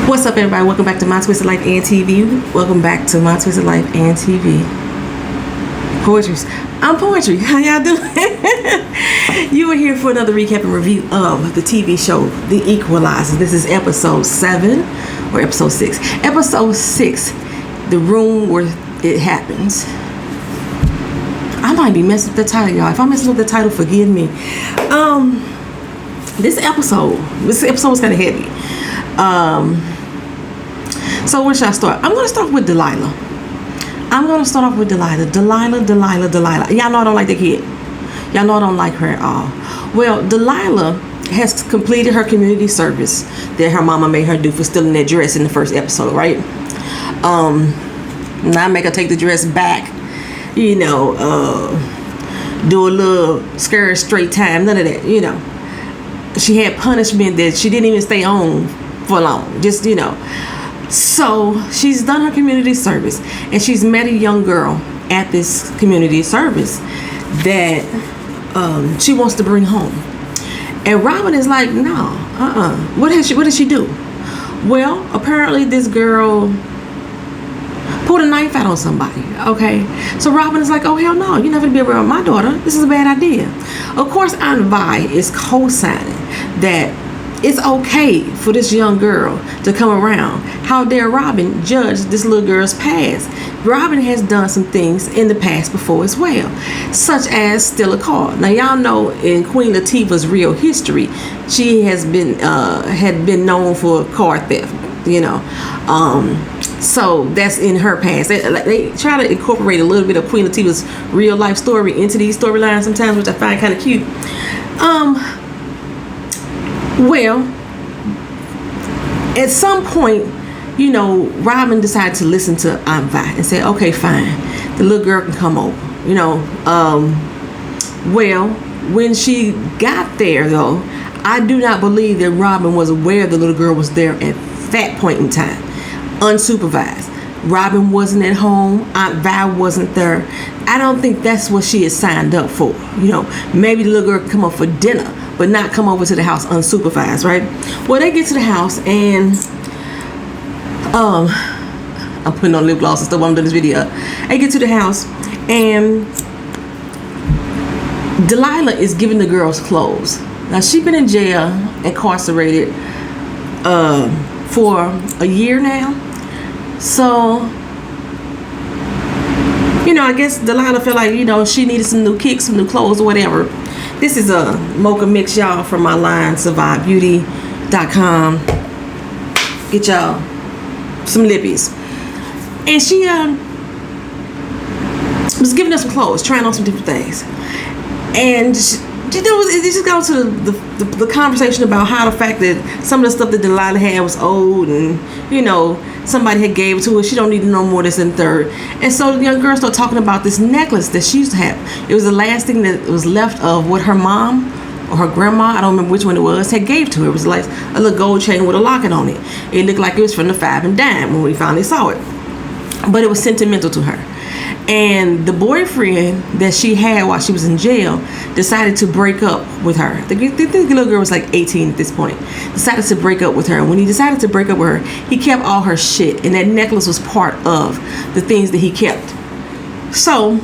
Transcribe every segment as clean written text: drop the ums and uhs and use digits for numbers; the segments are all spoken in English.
What's up, everybody? Welcome back to My Twisted Life and TV. Welcome back to My Twisted Life and TV. Poetries. I'm Poetry. How y'all doing? You are here for another recap and review of the TV show, The Equalizer. This is episode 7 or episode 6. Episode 6, The Room Where It Happens. I might be messing with the title, y'all. If I'm messing with the title, forgive me. This episode was kind of heavy. So where should I start? I'm going to start with Delilah. Delilah. Y'all know I don't like the kid. Y'all know I don't like her at all. Well, Delilah has completed her community service that her mama made her do for stealing that dress in the first episode, right? Not make her take the dress back, do a little skirt straight time, none of that, She had punishment that she didn't even stay on for long, So she's done her community service, and she's met a young girl at this community service that she wants to bring home. And Robin is like, no, What did she do? Well, apparently this girl pulled a knife out on somebody. Okay, so Robin is like, oh hell no, you're not gonna be around my daughter. This is a bad idea. Of course, Aunt Vi is co-signing that it's okay for this young girl to come around. How dare Robin judge this little girl's past? Robin has done some things in the past before as well, such as steal a car. Now y'all know in Queen Latifah's real history, she has been had been known for car theft. So that's in her past. They try to incorporate a little bit of Queen Latifah's real life story into these storylines sometimes, which I find kind of cute. Well, at some point, Robin decided to listen to Aunt Vi and say, okay, fine, the little girl can come over, Well, when she got there, though, I do not believe that Robin was aware the little girl was there at that point in time, unsupervised. Robin wasn't at home. Aunt Vi wasn't there. I don't think that's what she had signed up for. Maybe the little girl could come up for dinner, but not come over to the house unsupervised, right? Well, they get to the house, and I'm putting on lip gloss and stuff while I'm doing this video. They get to the house, and Delilah is giving the girls clothes. Now, she's been in jail, incarcerated for a year now. So, I guess Delilah felt like, she needed some new kicks, some new clothes, or whatever. This is a mocha mix, y'all, from my line, survivebeauty.com. Get y'all some lippies. And she was giving us some clothes, trying on some different things. And it just got to the conversation about how the fact that some of the stuff that Delilah had was old, and somebody had gave it to her. She don't need no more this and third. And so the young girl started talking about this necklace that she used to have. It was the last thing that was left of what her mom or her grandma, I don't remember which one it was, had gave to her. It was like a little gold chain with a locket on it. It looked like it was from the 5 and dime when we finally saw it. But it was sentimental to her. And the boyfriend that she had while she was in jail decided to break up with her. The little girl was like 18 at this point. Decided to break up with her. And when he decided to break up with her, he kept all her shit. And that necklace was part of the things that he kept. So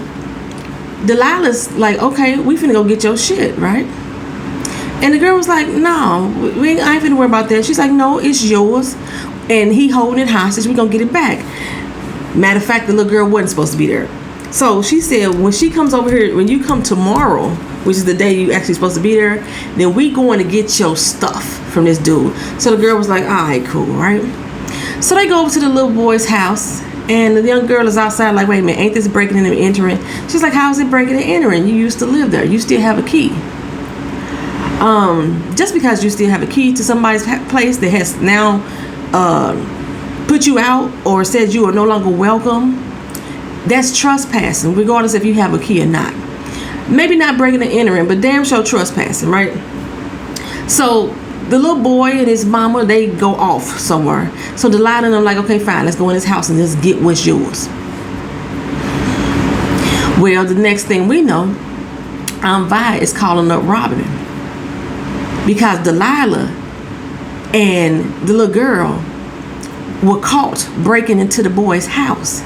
Delilah's like, okay, we finna go get your shit, right? And the girl was like, no, I ain't finna worry about that. She's like, no, it's yours. And he holding it hostage. We gonna get it back. Matter of fact, the little girl wasn't supposed to be there. So she said, when she comes over here, when you come tomorrow, which is the day you actually supposed to be there, then we going to get your stuff from this dude. So the girl was like, all right, cool, right? So they go over to the little boy's house, and the young girl is outside like, wait a minute, ain't this breaking and entering? She's like, how is it breaking and entering? You used to live there. You still have a key. Just because you still have a key to somebody's place that has now put you out or said you are no longer welcome, that's trespassing, regardless if you have a key or not. Maybe not breaking and entering, but damn sure trespassing, right? So the little boy and his mama, they go off somewhere. So Delilah and them like, okay, fine, let's go in his house and just get what's yours. Well, the next thing we know, Aunt Vi is calling up Robin because Delilah and the little girl were caught breaking into the boy's house.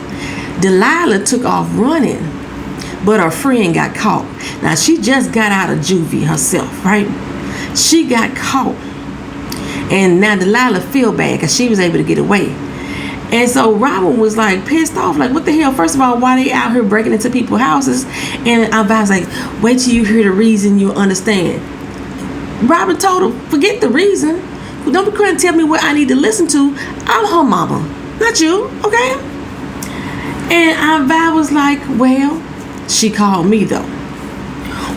Delilah took off running, but her friend got caught. Now, she just got out of juvie herself, right? She got caught. And now Delilah feel bad because she was able to get away. And so Robin was like pissed off, like, what the hell? First of all, why they out here breaking into people's houses? And I was like, wait till you hear the reason, you'll understand. Robin told her, forget the reason. Don't be trying to tell me what I need to listen to. I'm her mama, not you, okay? And Aunt Vi was like, well, she called me though.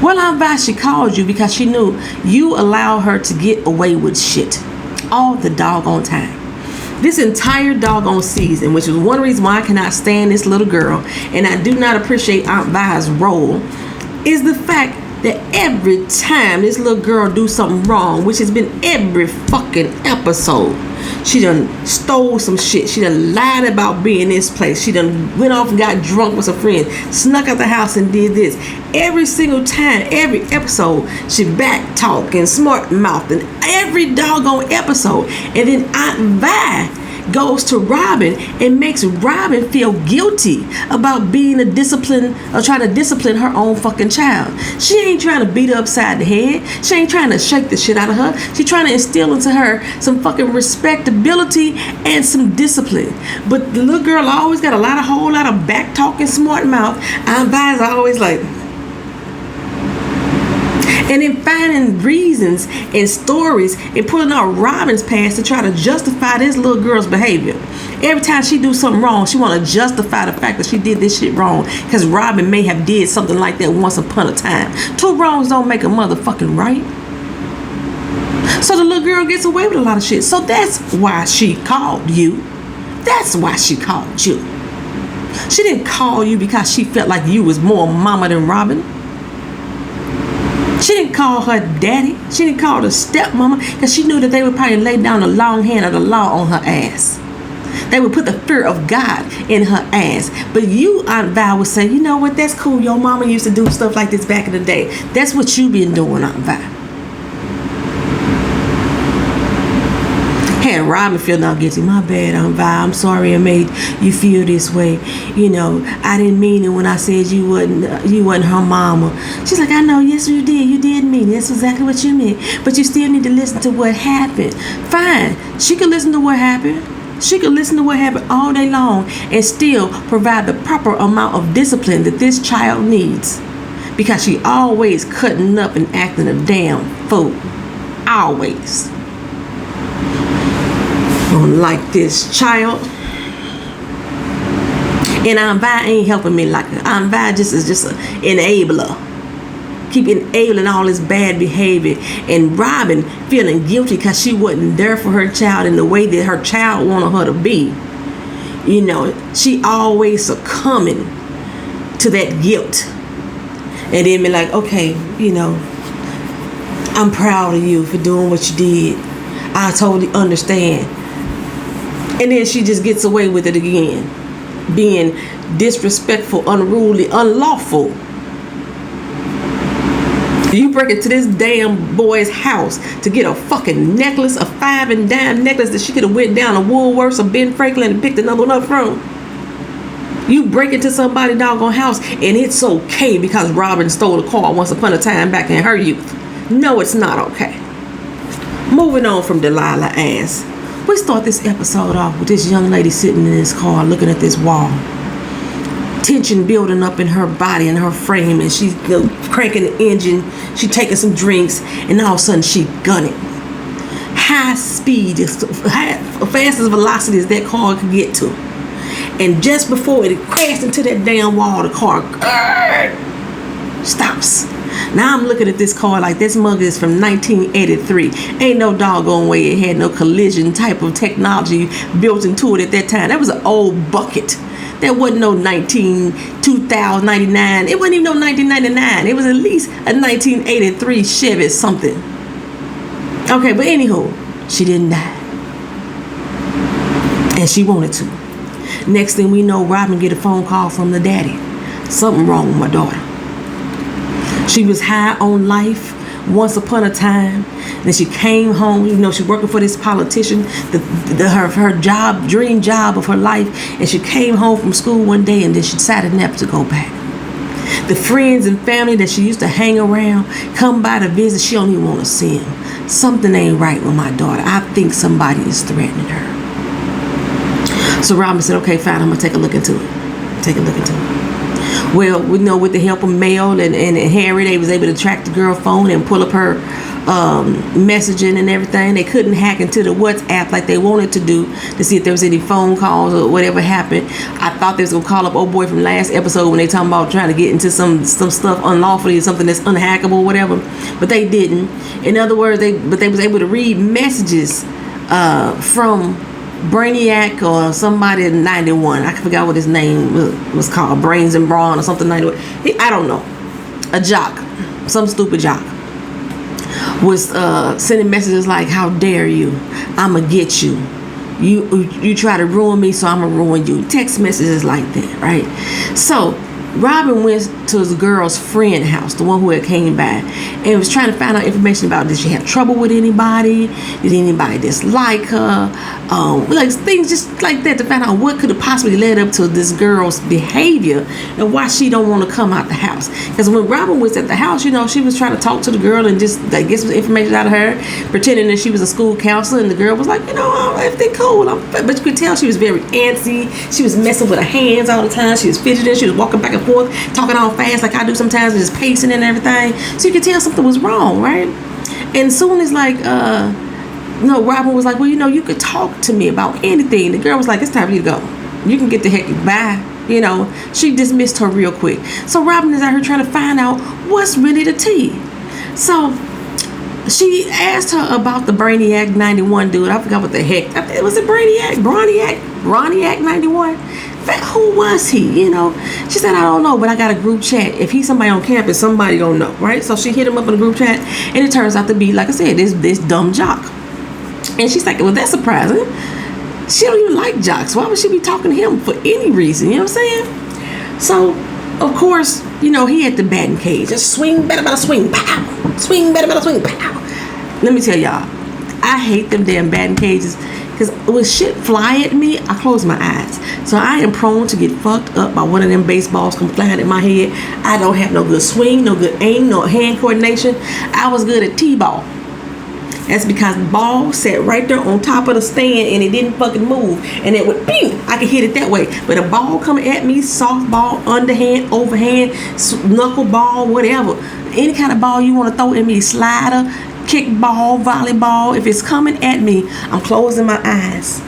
Well, Aunt Vi, she called you because she knew you allowed her to get away with shit all the doggone time. This entire doggone season, which is one reason why I cannot stand this little girl, and I do not appreciate Aunt Vi's role, is the fact that every time this little girl do something wrong, which has been every fucking episode, she done stole some shit. She done lied about being in this place. She done went off and got drunk with some friends, snuck out the house and did this. Every single time, every episode, she back talking, smart mouth, and every doggone episode. And then Aunt Vi goes to Robin and makes Robin feel guilty about being a discipline or trying to discipline her own fucking child. She ain't trying to beat her upside the head. She ain't trying to shake the shit out of her. She's trying to instill into her some fucking respectability and some discipline. But the little girl always got a whole lot of back talking, smart mouth. Aunt Vi's always like, and then finding reasons and stories and putting out Robin's past to try to justify this little girl's behavior. Every time she do something wrong, she want to justify the fact that she did this shit wrong because Robin may have did something like that once upon a time. Two wrongs don't make a motherfucking right. So the little girl gets away with a lot of shit. So that's why she called you. That's why she called you. She didn't call you because she felt like you was more mama than Robin. She didn't call her daddy. She didn't call her stepmama because she knew that they would probably lay down the long hand of the law on her ass. They would put the fear of God in her ass. But you, Aunt Vi, would say, you know what, that's cool. Your mama used to do stuff like this back in the day. That's what you been doing, Aunt Vi. Had Robin feel not guilty. My bad, Aunt Vi. I'm sorry I made you feel this way. You know, I didn't mean it when I said you wasn't her mama. She's like, I know, yes you did. You did mean it. That's exactly what you meant. But you still need to listen to what happened. Fine. She can listen to what happened. She could listen to what happened all day long and still provide the proper amount of discipline that this child needs. Because she always cutting up and acting a damn fool. Always. Don't like this child. And Aunt Vi ain't helping me like that. Aunt Vi is just an enabler. Keep enabling all this bad behavior. And Robin feeling guilty because she wasn't there for her child in the way that her child wanted her to be. You know, she always succumbing to that guilt. And then be like, okay, you know, I'm proud of you for doing what you did. I totally understand. And then she just gets away with it again. Being disrespectful, unruly, unlawful. You break into this damn boy's house to get a fucking necklace, a 5 and dime necklace that she could have went down to Woolworths or Ben Franklin and picked another one up from. You break into somebody's doggone house and it's okay because Robin stole a car once upon a time back in her youth. No, it's not okay. Moving on from Delilah ass. We start this episode off with this young lady sitting in this car looking at this wall. Tension building up in her body and her frame, and she's cranking the engine. She taking some drinks, and all of a sudden she gunning. High speed, fastest velocity as that car could get to. And just before it crashed into that damn wall, the car stops. Now I'm looking at this car like this mug is from 1983. Ain't no doggone way it had no collision type of technology built into it at that time. That was an old bucket. There wasn't no 2099. It wasn't even no 1999. It was at least a 1983 Chevy something. Okay, but anywho, she didn't die. And she wanted to. Next thing we know, Robin get a phone call from the daddy. Something wrong with my daughter. She was high on life once upon a time. Then she came home, she's working for this politician, her dream job of her life, and she came home from school one day, and then she decided never to go back. The friends and family that she used to hang around come by to visit, she don't even want to see them. Something ain't right with my daughter. I think somebody is threatening her. So Robin said, okay, fine, I'm going to take a look into it. Well, we know with the help of Mel and Harry, they was able to track the girl phone and pull up her messaging and everything. They couldn't hack into the WhatsApp like they wanted to do to see if there was any phone calls or whatever happened. I thought they was gonna call up old boy from last episode when they talking about trying to get into some stuff unlawfully or something that's unhackable or whatever, but they didn't. In other words, they was able to read messages from Brainiac or somebody in 91. I forgot what his name was called, Brains and Brawn or something. 91. I don't know. A jock, some stupid jock, was sending messages like, "How dare you? I'ma get you. You try to ruin me, so I'ma ruin you." Text messages like that, right? So Robin went to his girl's friend house, the one who had came by, and was trying to find out information about, did she have trouble with anybody? Did anybody dislike her? Like things just like that, to find out what could have possibly led up to this girl's behavior and why she don't want to come out the house. Because when Robin was at the house, she was trying to talk to the girl and just get some information out of her, pretending that she was a school counselor, and the girl was like, everything cool. But you could tell she was very antsy. She was messing with her hands all the time. She was fidgeting. She was walking back and forth, talking all fast like I do sometimes, and just pacing and everything. So you could tell something was wrong, right? And soon as Robin was like, well, you could talk to me about anything. The girl was like, it's time for you to go. You can get the heck by. She dismissed her real quick. So Robin is out here trying to find out what's really the tea. So she asked her about the Brainiac 91 dude. I forgot what the heck. Was it Broniac 91? Who was he? She said, I don't know, but I got a group chat. If he's somebody on campus, somebody gonna know, right? So she hit him up in a group chat, and it turns out to be, like I said, this dumb jock. And she's like, well, that's surprising. She don't even like jocks. Why would she be talking to him for any reason? You know what I'm saying? So, of course, he had the batting cage. Just swing, better swing, pow. Swing, better swing, pow. Let me tell y'all, I hate them damn batting cages. Because when shit fly at me, I close my eyes. So I am prone to get fucked up by one of them baseballs come flying in my head. I don't have no good swing, no good aim, no hand coordination. I was good at T-ball. That's because the ball sat right there on top of the stand and it didn't fucking move. And it would bing, I could hit it that way. But a ball coming at me, softball, underhand, overhand, knuckleball, whatever. Any kind of ball you want to throw at me, slider, kickball, volleyball, if it's coming at me, I'm closing my eyes.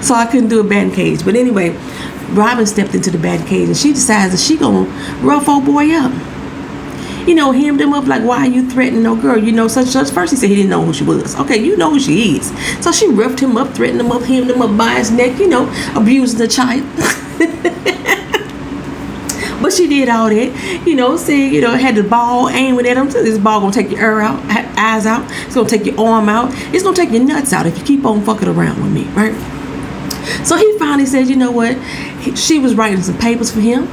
So I couldn't do a batting cage. But anyway, Robin stepped into the batting cage and she decides that she gonna rough old boy up. Hemmed him up like, why are you threatening no girl? Such. First he said he didn't know who she was. Okay, you know who she is. So she roughed him up, threatened him up, hemmed him up by his neck, abusing the child. But she did all that, said, had the ball aiming at him. So this ball gonna take your eyes out. It's gonna take your arm out. It's gonna take your nuts out if you keep on fucking around with me, right? So he finally said, you know what? She was writing some papers for him.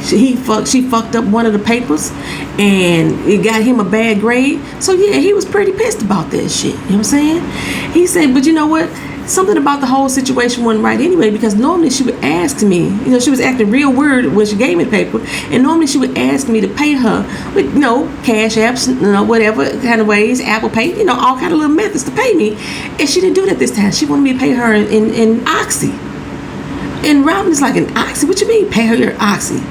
She fucked up one of the papers, and it got him a bad grade. So yeah, he was pretty pissed about that shit. You know what I'm saying? He said, but you know what? Something about the whole situation wasn't right anyway, because normally she would ask me, she was acting real weird when she gave me the paper, and normally she would ask me to pay her with, cash apps, whatever kind of ways, Apple Pay, all kind of little methods to pay me. And she didn't do that this time. She wanted me to pay her in Oxy. And Robin's like, in Oxy? What you mean, pay her your Oxy?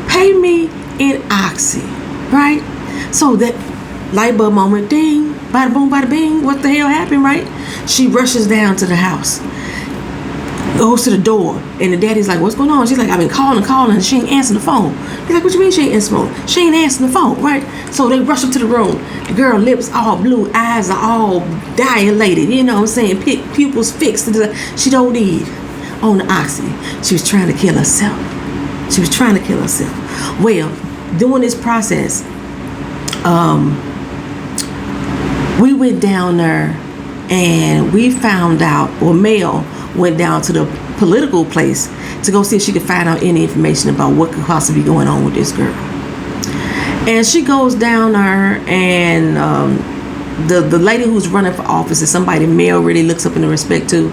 Pay me in Oxy, right? So that light bulb moment, ding, bada boom, bada bing, what the hell happened, right? She rushes down to the house, goes to the door, and the daddy's like, what's going on? She's like, I've been calling, and she ain't answering the phone. He's like, what you mean she ain't answering the phone? She ain't answering the phone, right? So they rush up to the room. The girl lips all blue, eyes are all dilated, pupils fixed. She don't need on the Oxy. She was trying to kill herself. Well, during this process, we went down there and we found out, or Mel went down to the political place to go see if she could find out any information about what could possibly be going on with this girl. And she goes down there and the lady who's running for office is somebody Mel really looks up in the respect to,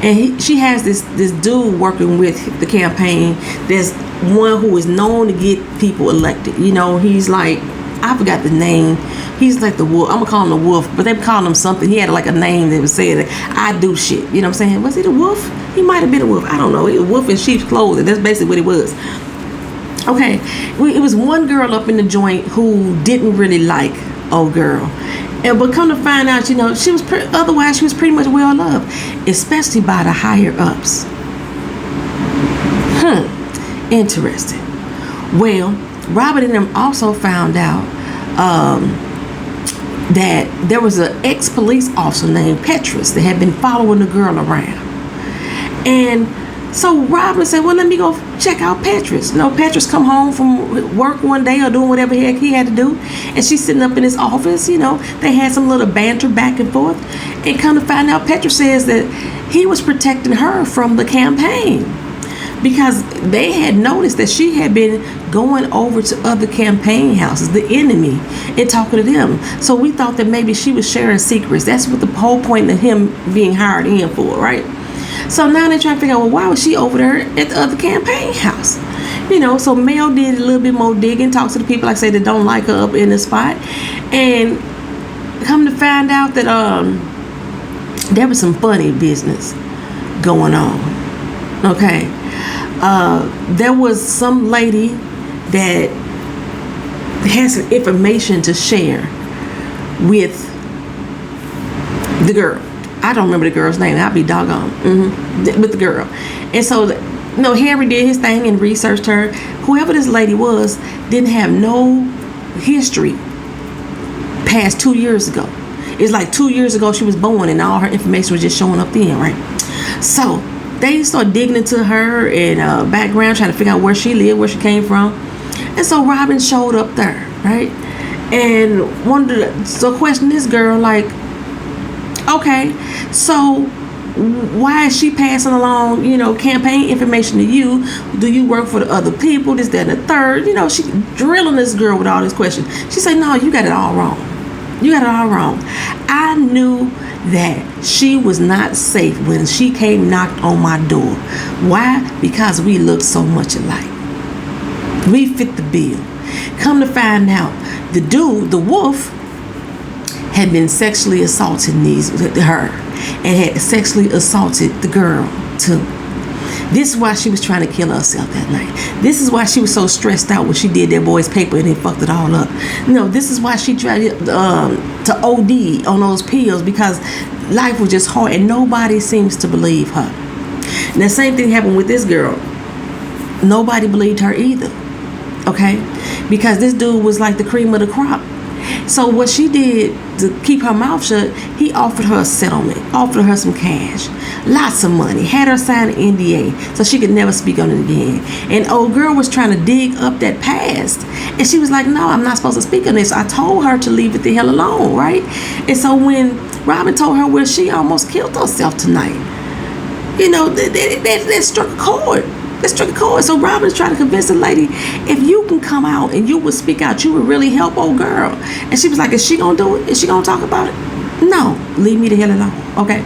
and she has this dude working with the campaign. There's one who is known to get people elected. You know, he's like, I forgot the name. He's like the wolf. I'm gonna call him the wolf, but they call him something. He had like a name that was saying that I do shit. You know what I'm saying? Was he the wolf? He might have been a wolf. I don't know. He was a wolf in sheep's clothing. That's basically what it was. Okay, it was one girl up in the joint who didn't really like old girl, but come to find out, you know, she was otherwise she was pretty much well loved, especially by the higher ups. Interesting. Well, Robert and them also found out that there was an ex-police officer named Petrus that had been following the girl around, and so Robin said, well, let me go check out Petrus. You know, Petrus come home from work one day or doing whatever heck he had to do, and she's sitting up in his office. You know, they had some little banter back and forth, and come to find out, Petrus says that he was protecting her from the campaign because they had noticed that she had been going over to other campaign houses, the enemy, and talking to them. So we thought that maybe she was sharing secrets. That's what the whole point of him being hired in for, right? So now they're trying to figure out, well, why was she over there at the other campaign house? You know, so Mel did a little bit more digging, talked to the people, like I said, that don't like her up in the spot, and come to find out that there was some funny business going on. Okay, there was some lady that had some information to share with the girl. I don't remember the girl's name. I'll be doggone. With the girl. And so, you know, Harry did his thing and researched her. Whoever this lady was didn't have no history past 2 years ago. It's like 2 years ago she was born and all her information was just showing up then, right? So they started digging into her and background, trying to figure out where she lived, where she came from. And so Robin showed up there, right? And wanted to question this girl, like, okay, so why is she passing along, you know, campaign information to you? Do you work for the other people? This, that, and the third. You know, she drilling this girl with all these questions. She said, no, you got it all wrong. You got it all wrong. I knew that she was not safe when she came knocked on my door. Why? Because we looked so much alike. We fit the bill. Come to find out, the dude, the wolf, had been sexually assaulting her and had sexually assaulted the girl too. This is why she was trying to kill herself that night. This is why she was so stressed out when she did that boy's paper and he fucked it all up. No, this is why she tried to OD on those pills, because life was just hard and nobody seems to believe her. And the same thing happened with this girl. Nobody believed her either. Okay? Because this dude was like the cream of the crop. So what she did to keep her mouth shut, he offered her a settlement, offered her some cash, lots of money, had her sign an NDA so she could never speak on it again. And old girl was trying to dig up that past, and she was like, no, I'm not supposed to speak on this. I told her to leave it the hell alone, right? And so when Robin told her where she almost killed herself tonight, you know, that struck a chord. That struck a chord. So Robin's trying to convince the lady, if you can come out and you would speak out, you would really help old girl. And she was like, is she gonna do it? Is she gonna talk about it? No, leave me the hell alone, okay?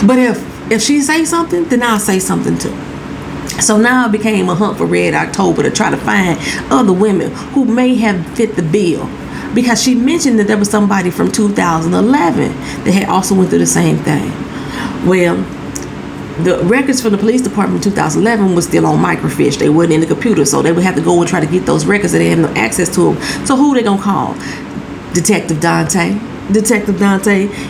But if she say something, then I'll say something too. So now it became a hunt for Red October to try to find other women who may have fit the bill, because she mentioned that there was somebody from 2011 that had also went through the same thing. Well, the records from the police department in 2011 was still on microfiche. They wasn't in the computer, so they would have to go and try to get those records, and they had no access to them. So who they gonna call? Detective Dante.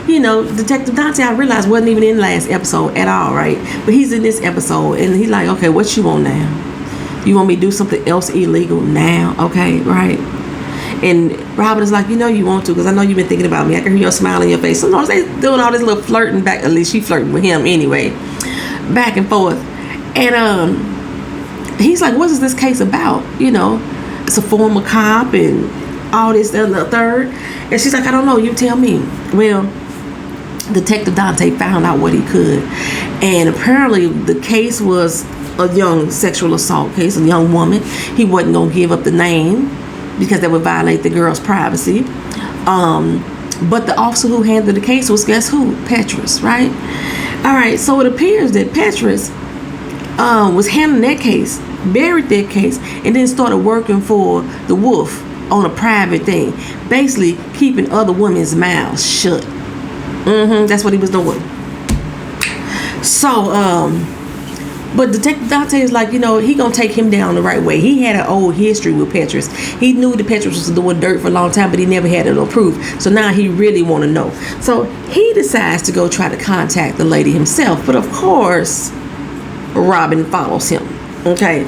You know, Detective Dante, I realized wasn't even in the last episode at all, right? But he's in this episode, and he's like, okay, what you want now? You want me to do something else illegal now? Okay, right? And Robin is like, you know you want to, because I know you've been thinking about me. I can hear your smile on your face. Sometimes they doing all this little flirting back. At least she flirting with him anyway, back and forth. And he's like, what is this case about? You know, it's a former cop and all this and the third. And she's like, I don't know, you tell me. Well, Detective Dante found out what he could, and apparently the case was a young sexual assault case, a young woman. He wasn't gonna give up the name because that would violate the girl's privacy. But the officer who handled the case was, guess who? Petrus, right? All right, so it appears that Petrus was handling that case, buried that case, and then started working for the Wolf on a private thing, basically keeping other women's mouths shut. That's what he was doing. So, but Detective Dante is like, he gonna take him down the right way. He had an old history with Petrus. He knew that Petrus was doing dirt for a long time, but he never had no proof. So now he really want to know. So he decides to go try to contact the lady himself. But of course, Robin follows him. Okay.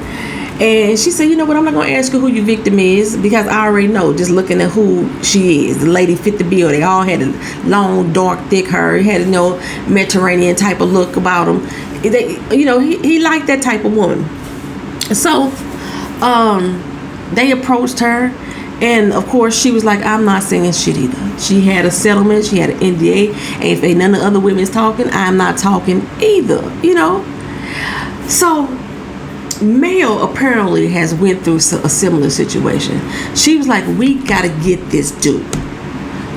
And she said, you know what, I'm not going to ask you who your victim is, because I already know just looking at who she is. The lady fit the bill. They all had a long, dark, thick hair. He had Mediterranean type of look about him. He liked that type of woman. So they approached her, and of course she was like, I'm not saying shit either. She had a settlement. She had an NDA. And if ain't none of the other women's talking, I'm not talking either. So Mel apparently has went through a similar situation. She was like, we got to get this dude.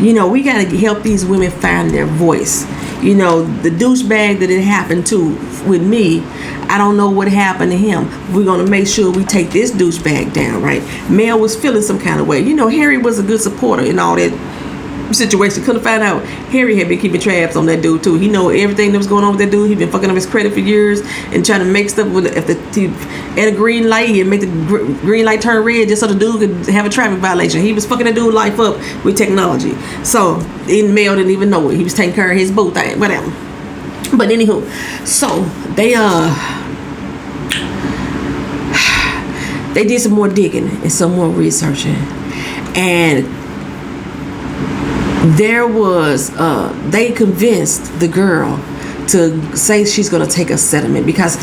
We got to help these women find their voice. The douchebag that it happened to with me, I don't know what happened to him. We're going to make sure we take this douchebag down, right? Mel was feeling some kind of way. Harry was a good supporter in all that situation. Couldn't find out Harry had been keeping tabs on that dude too. He know everything that was going on with that dude. He'd been fucking up his credit for years and trying to make stuff with at a green light and make the green light turn red just so the dude could have a traffic violation. He was fucking that dude life up with technology. So Mel didn't even know it. He was taking care of his boo thing, whatever. But anywho, so they did some more digging and some more researching, and there was they convinced the girl to say she's going to take a settlement, because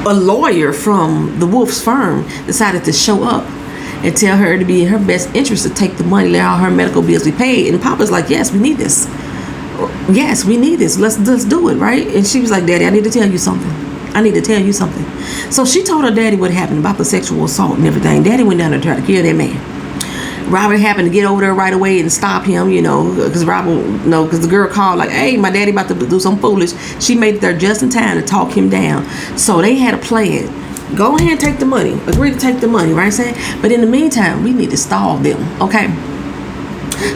a lawyer from the Wolf's firm decided to show up and tell her to be in her best interest to take the money, let all her medical bills be paid. And Papa's like, yes, we need this. Yes, we need this. Let's do it, right? And she was like, Daddy, I need to tell you something. So she told her daddy what happened about the sexual assault and everything. Daddy went down there to try to kill that man. Robert happened to get over there right away and stop him, because because the girl called like, hey, my daddy about to do something foolish. She made it there just in time to talk him down. So they had a plan. Go ahead and take the money. Agree to take the money, right? Saying, but in the meantime, we need to stall them, okay?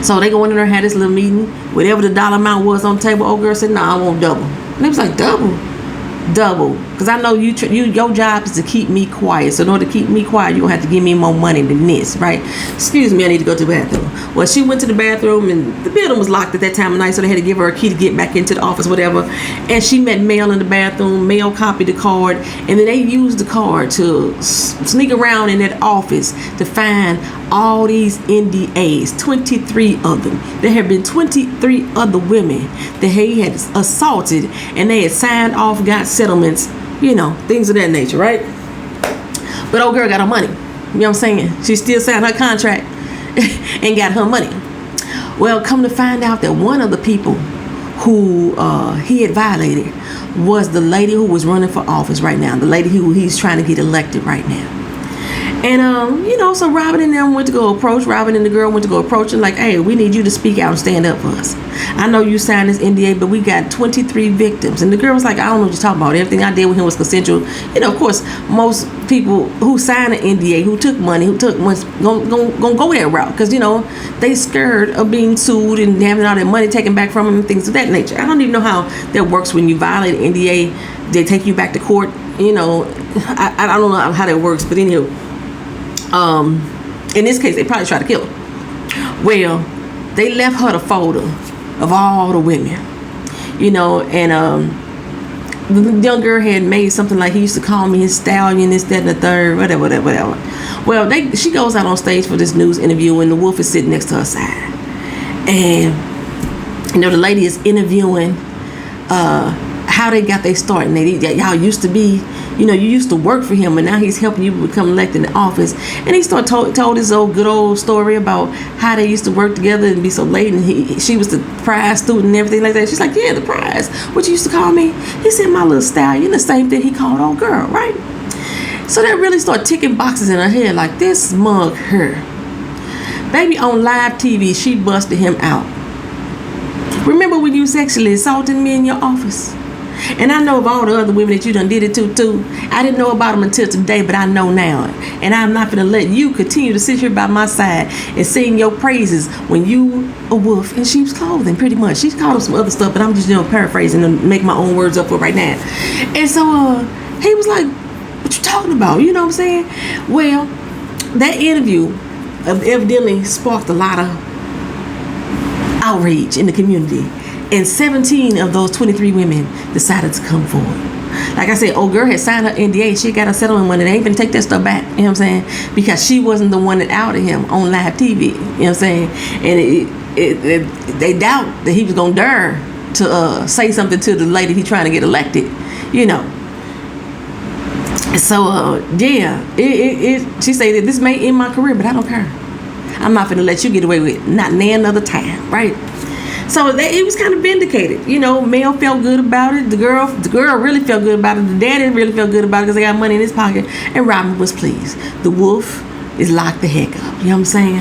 So they go in there, had this little meeting. Whatever the dollar amount was on the table, old girl said, nah, I want double. And they was like, double, because I know your job is to keep me quiet. So in order to keep me quiet, you gonna have to give me more money than this, right? Excuse me, I need to go to the bathroom. Well, she went to the bathroom, and the building was locked at that time of night, so they had to give her a key to get back into the office, whatever. And she met Mel in the bathroom. Mel copied the card, and then they used the card to sneak around in that office to find all these NDAs, 23 of them. There had been 23 other women that he had assaulted, and they had signed off, got settlements, things of that nature, right? But old girl got her money. You know what I'm saying? She still signed her contract and got her money. Well, come to find out that one of the people who he had violated was the lady who was running for office right now, the lady who he's trying to get elected right now. And, so Robin and them went to go approach, Robin and the girl went to go approach and like, hey, we need you to speak out and stand up for us. I know you signed this NDA, but we got 23 victims. And the girl was like, I don't know what you're talking about. Everything I did with him was consensual. Of course, most people who signed an NDA, who took money, was gonna go that route. Because, they scared of being sued and having all that money taken back from them and things of that nature. I don't even know how that works when you violate an NDA. They take you back to court. I don't know how that works. But anyway, in this case, they probably tried to kill her. Well, they left her the folder of all the women, and the young girl had made something like, he used to call me his stallion, this, that, and the third, whatever. Well, she goes out on stage for this news interview, and the Wolf is sitting next to her side. And, the lady is interviewing how they got their start. And y'all used to be, you used to work for him, and now he's helping you become elected in the office. And he told his good old story about how they used to work together and be so late, and she was the prize student and everything like that. She's like, yeah, the prize. What you used to call me? He said, my little stallion. The same thing he called old girl, right? So that really started ticking boxes in her head, like, this mug her. Baby, on live TV, she busted him out. Remember when you sexually assaulted me in your office? And I know of all the other women that you done did it to too. I didn't know about them until today, but I know now. And I'm not gonna let you continue to sit here by my side and sing your praises when you a wolf in sheep's clothing, pretty much. She's called him some other stuff, but I'm just paraphrasing and make my own words up for right now. And so he was like, what you talking about? You know what I'm saying? Well, that interview evidently sparked a lot of outrage in the community. And 17 of those 23 women decided to come forward. Like I said, old girl had signed her NDA. She got her settlement money. They ain't gonna take that stuff back. You know what I'm saying? Because she wasn't the one that outed him on live TV. You know what I'm saying? And they doubt that he was gonna dare to say something to the lady he trying to get elected. You know. So yeah, she said that this may end my career, but I don't care. I'm not gonna let you get away with it. Not another time, right? So it was kind of vindicated. You know, Mel felt good about it. The girl really felt good about it. The daddy really felt good about it because they got money in his pocket. And Robin was pleased. The wolf is locked the heck up. You know what I'm saying?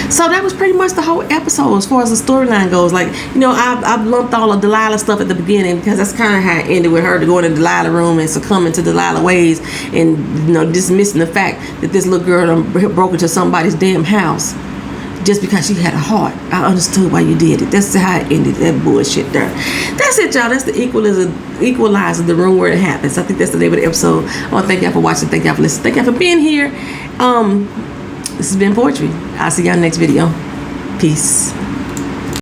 So that was pretty much the whole episode as far as the storyline goes. Like, you know, I've lumped all of Delilah stuff at the beginning because that's kind of how it ended, with her to go in the Delilah room and succumbing to Delilah ways, and, you know, dismissing the fact that this little girl done broke into somebody's damn house just because she had a heart. I understood why you did it. That's how it ended, that bullshit there. That's it, y'all. That's the Equalizer, the room where it happens. I think that's the name of the episode. I want to thank y'all for watching. Thank y'all for listening. Thank y'all for being here. This has been Poetry. I'll see y'all next video. Peace.